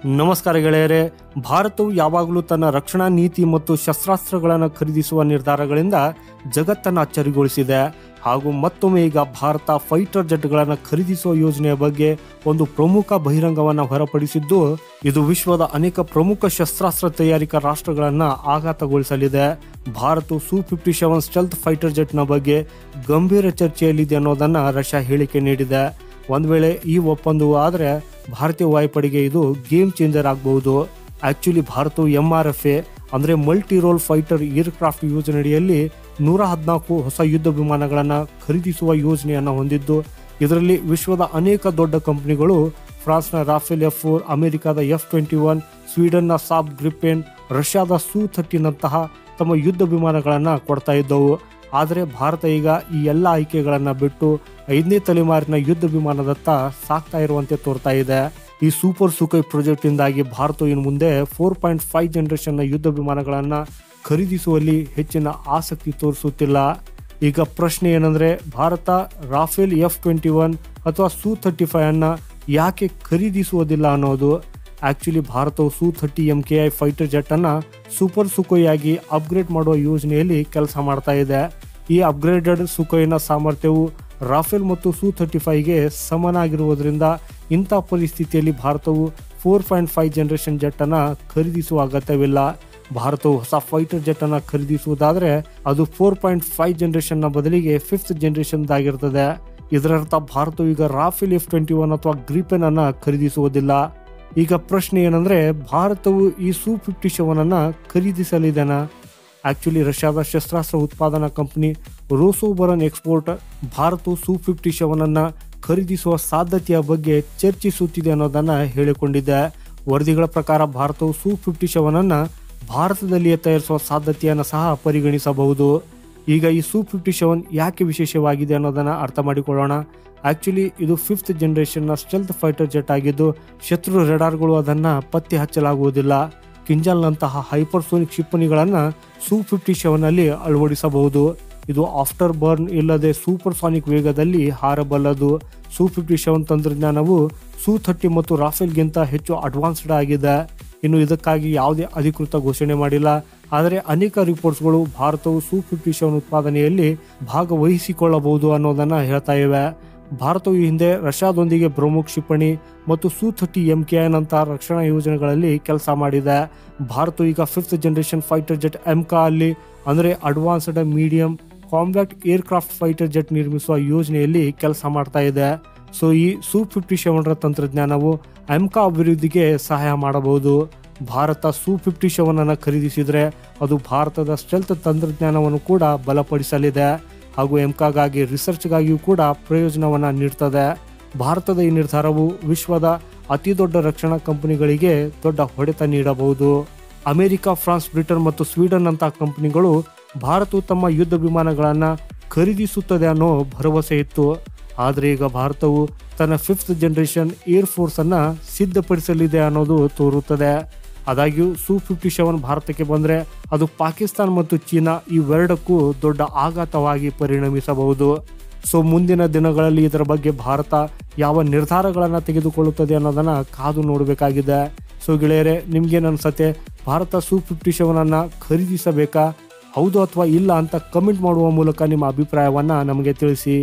ನಮಸ್ಕಾರ ಗೆಳೆಯರೇ. ಭಾರತವು ಯಾವಾಗಲೂ ತನ್ನ ರಕ್ಷಣಾ ನೀತಿ ಮತ್ತು ಶಸ್ತ್ರಾಸ್ತ್ರಗಳನ್ನು ಖರೀದಿಸುವ ನಿರ್ಧಾರಗಳಿಂದ ಜಗತ್ತನ್ನು ಅಚ್ಚರಿಗೊಳಿಸಿದೆ. ಹಾಗೂ ಮತ್ತೊಮ್ಮೆ ಈಗ ಭಾರತ ಫೈಟರ್ ಜೆಟ್ಗಳನ್ನು ಖರೀದಿಸುವ ಯೋಜನೆಯ ಬಗ್ಗೆ ಒಂದು ಪ್ರಮುಖ ಬಹಿರಂಗವನ್ನು ಹೊರಪಡಿಸಿದ್ದು, ಇದು ವಿಶ್ವದ ಅನೇಕ ಪ್ರಮುಖ ಶಸ್ತ್ರಾಸ್ತ್ರ ತಯಾರಿಕಾ ರಾಷ್ಟ್ರಗಳನ್ನು ಆಘಾತಗೊಳಿಸಲಿದೆ. ಭಾರತವು Su-57 ಸ್ಟೆಲ್ತ್ ಫೈಟರ್ ಜೆಟ್ನ ಬಗ್ಗೆ ಗಂಭೀರ ಚರ್ಚೆಯಲ್ಲಿದೆ ಅನ್ನೋದನ್ನು ರಷ್ಯಾ ಹೇಳಿಕೆ ನೀಡಿದೆ. ಒಂದು ವೇಳೆ ಈ ಒಪ್ಪಂದವು ಆದರೆ ಭಾರತೀಯ ವಾಯುಪಡೆಗೆ ಇದು ಗೇಮ್ ಚೇಂಜರ್ ಆಗಬಹುದು. ಆಕ್ಚುಲಿ ಭಾರತವು MRFA ಅಂದರೆ ಮಲ್ಟಿ ರೋಲ್ ಫೈಟರ್ ಏರ್ಕ್ರಾಫ್ಟ್ ಯೋಜನೆಯಡಿಯಲ್ಲಿ 114 ಹೊಸ ಯುದ್ಧ ವಿಮಾನಗಳನ್ನು ಖರೀದಿಸುವ ಯೋಜನೆಯನ್ನು ಹೊಂದಿದ್ದು, ಇದರಲ್ಲಿ ವಿಶ್ವದ ಅನೇಕ ದೊಡ್ಡ ಕಂಪನಿಗಳು ಫ್ರಾನ್ಸ್ನ ರಾಫೆಲ್ F4, ಅಮೆರಿಕದ F-21, ಸ್ವೀಡನ್ನ ಸಾಬ್ ಗ್ರಿಪೆನ್, ರಷ್ಯಾದ Su-30 ನಂತಹ ತಮ್ಮ ಯುದ್ಧ ವಿಮಾನಗಳನ್ನು ಕೊಡ್ತಾ ಇದ್ದವು. ಆದರೆ ಭಾರತ ಈಗ ಈ ಎಲ್ಲ ಆಯ್ಕೆಗಳನ್ನು ಬಿಟ್ಟು 5ನೇ ತಲೆಮಾರಿನ ಯುದ್ಧ ವಿಮಾನದತ್ತ ಸಾಗ್ತಾ ಇರುವಂತೆ ತೋರ್ತಾ ಇದೆ. ಈ ಸೂಪರ್ ಸುಖೋಯ್ ಪ್ರಾಜೆಕ್ಟ್ ಇಂದಾಗಿ ಭಾರತ ಇನ್ನು ಮುಂದೆ 4.5 ಜನರೇಷನ್ನ ಯುದ್ಧ ವಿಮಾನಗಳನ್ನು ಖರೀದಿಸುವಲ್ಲಿ ಹೆಚ್ಚಿನ ಆಸಕ್ತಿ ತೋರಿಸುತ್ತಿಲ್ಲ. ಈಗ ಪ್ರಶ್ನೆ ಏನಂದ್ರೆ, ಭಾರತ ರಾಫೆಲ್ F-21 ಅಥವಾ Su-35 ಅನ್ನ ಯಾಕೆ ಖರೀದಿಸುವುದಿಲ್ಲ ಅನ್ನೋದು. ಆಕ್ಚುಲಿ ಭಾರತವು Su-30 MKI ಫೈಟರ್ ಜೆಟ್ ಅನ್ನ ಸೂಪರ್ ಸುಖೋಯ್ ಆಗಿ ಅಪ್ಗ್ರೇಡ್ ಮಾಡುವ ಯೋಜನೆಯಲ್ಲಿ ಕೆಲಸ ಮಾಡ್ತಾ ಇದೆ. ಈ ಅಪ್ಗ್ರೇಡೆಡ್ ಸುಖೋಯ್ನ ಸಾಮರ್ಥ್ಯವು ರಾಫೆಲ್ ಮತ್ತು Su-35ಗೆ ಸಮನಾಗಿರುವುದರಿಂದ ಇಂಥ ಪರಿಸ್ಥಿತಿಯಲ್ಲಿ ಭಾರತವು 4.5 ಜನರೇಷನ್ ಜೆಟ್ ಅನ್ನ ಖರೀದಿಸುವ ಅಗತ್ಯವಿಲ್ಲ. ಭಾರತವು ಹೊಸ ಫೈಟರ್ ಜೆಟ್ ಅನ್ನ ಖರೀದಿಸುವುದಾದ್ರೆ ಅದು 4.5 ಜನರೇಷನ್ನ ಬದಲಿಗೆ 5th ಜನರೇಷನ್ ಆಗಿರ್ತದೆ. ಇದರರ್ಥ ಭಾರತವು ಈಗ ರಾಫೆಲ್ F-21 ಅಥವಾ ಗ್ರಿಪೆನ್ ಅನ್ನ ಖರೀದಿಸುವುದಿಲ್ಲ. ಈಗ ಪ್ರಶ್ನೆ ಏನಂದ್ರೆ, ಭಾರತವು ಈ Su-57 ಅನ್ನ ಖರೀದಿಸಲಿದೆನಾ? ಆಕ್ಚುಲಿ ರಷ್ಯಾದ ಶಸ್ತ್ರಾಸ್ತ್ರ ಉತ್ಪಾದನಾ ಕಂಪನಿ ರೋಸೋಬರನ್ ಎಕ್ಸ್ಪೋರ್ಟ್ ಭಾರತವು Su-57 ಅನ್ನ ಖರೀದಿಸುವ ಸಾಧ್ಯತೆಯ ಬಗ್ಗೆ ಚರ್ಚಿಸುತ್ತಿದೆ ಅನ್ನೋದನ್ನ ಹೇಳಿಕೊಂಡಿದೆ. ವರದಿಗಳ ಪ್ರಕಾರ ಭಾರತವು Su-57 ಅನ್ನ ಭಾರತದಲ್ಲಿಯೇ ತಯಾರಿಸುವ ಸಾಧ್ಯತೆಯನ್ನು ಸಹ ಪರಿಗಣಿಸಬಹುದು. ಈಗ ಈ Su-57 ಯಾಕೆ ವಿಶೇಷವಾಗಿದೆ ಅನ್ನೋದನ್ನ ಅರ್ಥ ಮಾಡಿಕೊಳ್ಳೋಣ. ಆಕ್ಚುಲಿ ಇದು 5th ಜನರೇಷನ್ನ ಸ್ಟೆಲ್ತ್ ಫೈಟರ್ ಜೆಟ್ ಆಗಿದ್ದು, ಶತ್ರು ರೆಡಾರ್ಗಳು ಅದನ್ನ ಪತ್ತೆ ಹಚ್ಚಲಾಗುವುದಿಲ್ಲ. ಕಿಂಜಲ್ನಂತಹ ಹೈಪರ್ಸೋನಿಕ್ ಕ್ಷಿಪಣಿಗಳನ್ನು Su-57 ಅಲ್ಲಿ ಅಳವಡಿಸಬಹುದು. ಇದು ಆಫ್ಟರ್ ಬರ್ನ್ ಇಲ್ಲದೆ ಸೂಪರ್ ಸಾನಿಕ್ ವೇಗದಲ್ಲಿ ಹಾರಬಲ್ಲದು. Su-57 ತಂತ್ರಜ್ಞಾನವು Su-30 ಮತ್ತು ರಾಫೆಲ್ಗಿಂತ ಹೆಚ್ಚು ಅಡ್ವಾನ್ಸ್ಡ್ ಆಗಿದೆ. ಇನ್ನು ಇದಕ್ಕಾಗಿ ಯಾವುದೇ ಅಧಿಕೃತ ಘೋಷಣೆ ಮಾಡಿಲ್ಲ. ಆದರೆ ಅನೇಕ ರಿಪೋರ್ಟ್ಸ್ಗಳು ಭಾರತವು Su-57 ಉತ್ಪಾದನೆಯಲ್ಲಿ ಭಾಗವಹಿಸಿಕೊಳ್ಳಬಹುದು ಅನ್ನೋದನ್ನ ಹೇಳ್ತಾ ಇವೆ. ಭಾರತವು ಈ ಹಿಂದೆ ರಷ್ಯಾದೊಂದಿಗೆ ಬ್ರಹ್ಮೋಸ್ ಕ್ಷಿಪಣಿ ಮತ್ತು Su-30 MKI ನಂತಹ ರಕ್ಷಣಾ ಯೋಜನೆಗಳಲ್ಲಿ ಕೆಲಸ ಮಾಡಿದೆ. ಭಾರತವು ಈಗ 5th generation fighter jet MK ಅಲ್ಲಿ ಅಂದರೆ advanced medium combat aircraft fighter jet ನಿರ್ಮಿಸುವ ಯೋಜನೆಯಲ್ಲಿ ಕೆಲಸ ಮಾಡ್ತಾ ಇದೆ. ಸೊ ಈ Su-57 ತಂತ್ರಜ್ಞಾನವು MK ಅಭಿವೃದ್ಧಿಗೆ ಸಹಾಯ ಮಾಡಬಹುದು. ಭಾರತ Su-57 ಅನ್ನು ಖರೀದಿಸಿದರೆ ಅದು ಭಾರತದ ಸ್ಟೆಲ್ತ್ ತಂತ್ರಜ್ಞಾನವನ್ನು ಕೂಡ ಬಲಪಡಿಸಲಿದೆ ಹಾಗೂ MKಗಾಗಿ ರಿಸರ್ಚ್ಗಾಗಿಯೂ ಕೂಡ ಪ್ರಯೋಜನವನ್ನು ನೀಡ್ತದೆ. ಭಾರತದ ಈ ನಿರ್ಧಾರವು ವಿಶ್ವದ ಅತಿ ದೊಡ್ಡ ರಕ್ಷಣಾ ಕಂಪನಿಗಳಿಗೆ ದೊಡ್ಡ ಹೊಡೆತ ನೀಡಬಹುದು. ಅಮೆರಿಕ, ಫ್ರಾನ್ಸ್, ಬ್ರಿಟನ್ ಮತ್ತು ಸ್ವೀಡನ್ ಅಂತಹ ಕಂಪನಿಗಳು ಭಾರತವು ತಮ್ಮ ಯುದ್ಧ ವಿಮಾನಗಳನ್ನು ಖರೀದಿಸುತ್ತದೆ ಅನ್ನೋ ಭರವಸೆ ಇತ್ತು. ಆದರೆ ಈಗ ಭಾರತವು ತನ್ನ 5th ಜನರೇಷನ್ ಏರ್ ಫೋರ್ಸ್ ಅನ್ನ ಸಿದ್ಧಪಡಿಸಲಿದೆ ಅನ್ನೋದು ತೋರುತ್ತದೆ. ಆದಾಗ್ಯೂ Su-57 ಭಾರತಕ್ಕೆ ಬಂದರೆ ಅದು ಪಾಕಿಸ್ತಾನ ಮತ್ತು ಚೀನಾ ಇವೆರಡಕ್ಕೂ ದೊಡ್ಡ ಆಘಾತವಾಗಿ ಪರಿಣಮಿಸಬಹುದು. ಸೊ ಮುಂದಿನ ದಿನಗಳಲ್ಲಿ ಇದರ ಬಗ್ಗೆ ಭಾರತ ಯಾವ ನಿರ್ಧಾರಗಳನ್ನು ತೆಗೆದುಕೊಳ್ಳುತ್ತದೆ ಅನ್ನೋದನ್ನ ಕಾದು ನೋಡಬೇಕಾಗಿದೆ. ಸೊ ಗೆಳೆಯರೇ, ನಿಮ್ಗೇನು ಅನ್ಸತ್ತೆ? ಭಾರತ Su-57 ಅನ್ನ ಖರೀದಿಸಬೇಕಾ, ಹೌದು ಅಥವಾ ಇಲ್ಲ ಅಂತ ಕಮೆಂಟ್ ಮಾಡುವ ಮೂಲಕ ನಿಮ್ಮ ಅಭಿಪ್ರಾಯವನ್ನ ನಮಗೆ ತಿಳಿಸಿ.